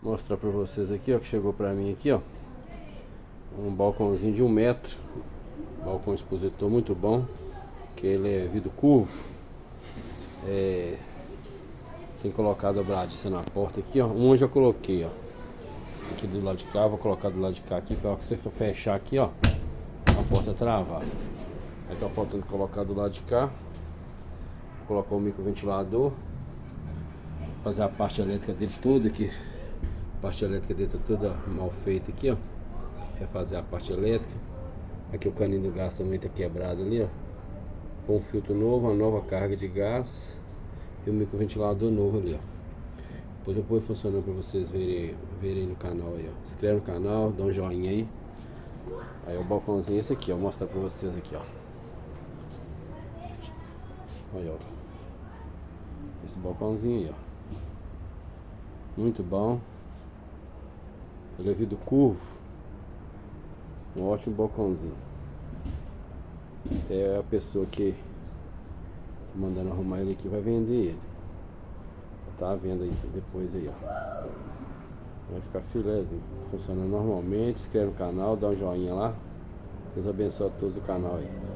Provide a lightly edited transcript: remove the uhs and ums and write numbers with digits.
Mostrar pra vocês aqui, ó, que chegou pra mim aqui, ó. Um balcãozinho de 1 metro. Balcão expositor muito bom. Que ele é vidro curvo. Tem colocado a bradiça na porta aqui, ó. Um eu já coloquei, ó. Aqui do lado de cá, vou colocar do lado de cá aqui. Pra que você for fechar aqui, ó, a porta travar. Aí tá faltando colocar do lado de cá. Vou colocar o microventilador. Fazer a parte elétrica dele toda aqui. A parte elétrica dele tá toda mal feita aqui, ó. Refazer a parte elétrica. Aqui o caninho do gás também tá quebrado ali, ó. Pôr um filtro novo, uma nova carga de gás e um microventilador novo ali, ó. Depois eu ponho funcionando pra vocês verem no canal aí, ó. Se inscreve no canal, dá um joinha aí. Aí o balcãozinho é esse aqui, ó. Vou mostrar pra vocês aqui, ó. Aí, ó. Esse balcãozinho aí, ó. Muito bom. Ele é vidro curvo. Um ótimo balcãozinho. Até a pessoa que tá mandando arrumar ele aqui vai vender ele. Tá à venda aí depois aí, ó. Vai ficar filézinho. Funcionando normalmente. Se inscreve no canal, dá um joinha lá. Deus abençoe a todos do canal aí.